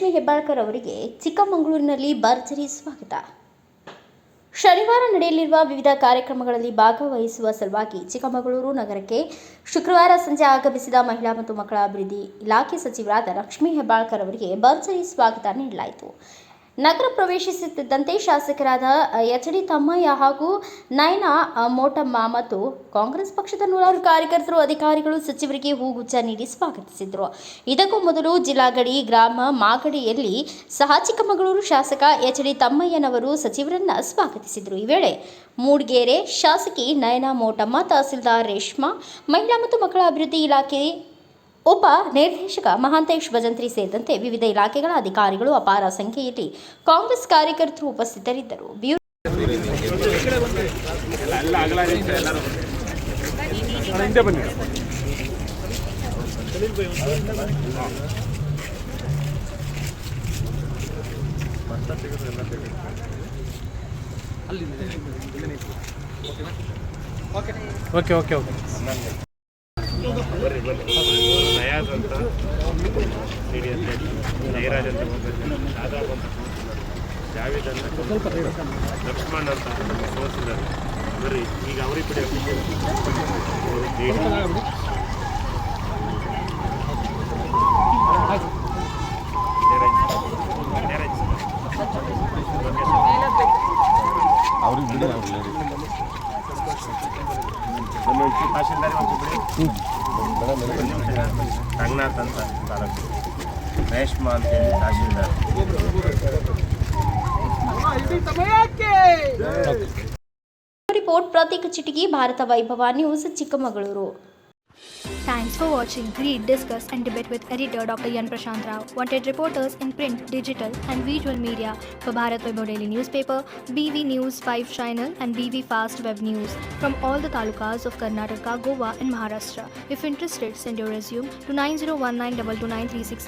ಲಕ್ಷ್ಮೀ ಹೆಬ್ಬಾಳ್ಕರ್ ಅವರಿಗೆ ಚಿಕ್ಕಮಗಳೂರಿನಲ್ಲಿ ಭರ್ಜರಿ ಸ್ವಾಗತ. ಶನಿವಾರ ನಡೆಯಲಿರುವ ವಿವಿಧ ಕಾರ್ಯಕ್ರಮಗಳಲ್ಲಿ ಭಾಗವಹಿಸುವ ಸಲುವಾಗಿ ಚಿಕ್ಕಮಗಳೂರು ನಗರಕ್ಕೆ ಶುಕ್ರವಾರ ಸಂಜೆ ಆಗಮಿಸಿದ ಮಹಿಳಾ ಮತ್ತು ಮಕ್ಕಳ ಅಭಿವೃದ್ಧಿ ಇಲಾಖೆ ಸಚಿವರಾದ ಲಕ್ಷ್ಮೀ ಹೆಬ್ಬಾಳ್ಕರ್ ಅವರಿಗೆ ಭರ್ಜರಿ ಸ್ವಾಗತ ನೀಡಲಾಯಿತು. ನಗರ ಪ್ರವೇಶಿಸುತ್ತಿದ್ದಂತೆ ಶಾಸಕರಾದ ಎಚ್.ಡಿ. ತಮ್ಮಯ್ಯ ಹಾಗೂ ನಯನಾ ಮೋಟಮ್ಮ ಮತ್ತು ಕಾಂಗ್ರೆಸ್ ಪಕ್ಷದ ನೂರಾರು ಕಾರ್ಯಕರ್ತರು, ಅಧಿಕಾರಿಗಳು ಸಚಿವರಿಗೆ ಹೂಗುಚ್ಛ ನೀಡಿ ಸ್ವಾಗತಿಸಿದರು. ಇದಕ್ಕೂ ಮೊದಲು ಜಿಲ್ಲಾ ಗಡಿ ಗ್ರಾಮ ಮಾಗಡಿಯಲ್ಲಿ ಸಹ ಚಿಕ್ಕಮಗಳೂರು ಶಾಸಕ ಎಚ್.ಡಿ. ತಮ್ಮಯ್ಯನವರು ಸಚಿವರನ್ನ ಸ್ವಾಗತಿಸಿದರು. ಈ ವೇಳೆ ಮೂಡಿಗೆರೆ ಶಾಸಕಿ ನಯನಾ ಮೋಟಮ್ಮ, ತಹಸೀಲ್ದಾರ್ ರೇಷ್ಮಾ, ಮಹಿಳಾ ಮತ್ತು ಮಕ್ಕಳ ಅಭಿವೃದ್ಧಿ ಇಲಾಖೆ ಉಪ ನಿರ್ದೇಶಕ ಮಹಾಂತೇಶ್ ಭಜಂತ್ರಿ ಸೇರಿದಂತೆ ವಿವಿಧ ಇಲಾಖೆಗಳ ಅಧಿಕಾರಿಗಳು, ಅಪಾರ ಸಂಖ್ಯೆಯಲ್ಲಿ ಕಾಂಗ್ರೆಸ್ ಕಾರ್ಯಕರ್ತರು ಉಪಸ್ಥಿತರಿದ್ದರು. ಓಕೆ ನಯಾಜ್ ಅಂತ ಜಯರಾಜ್ ಅಂತ ಶಾದಾಬ್ ಅಂತ ಜಾವೇದ್ ಅಂತ ಲಕ್ಷ್ಮಣ್ ಅಂತ ಸೋಸಿದ್ದಾರೆ. ಬರ್ರಿ ಈಗ ಅವ್ರಿಗೆ ಬಿಡಿ ತಹಶೀಲ್ದಾರ್ ರಂಗನಾಥ್ ಅಂತ ತಾಲೂಕು, ರೇಷ್ಮಾ ಅಂತ ಹೇಳಿ ತಹಶೀಲ್ದಾರ್. ರಿಪೋರ್ಟ್ ಪ್ರತೀಕ್ ಚಿಟಗಿ, ಭಾರತ ವೈಭವ news, Chikkamagaluru. Thanks for watching. Read, discuss and debate with editor Dr. Yan Prashant Rao. Wanted reporters in print, digital and visual media for Bharat Vaibhav Daily Newspaper, BV News 5 Channel and BV Fast Web News from all the talukas of Karnataka, Goa and Maharashtra. If interested, send your resume to 9019229369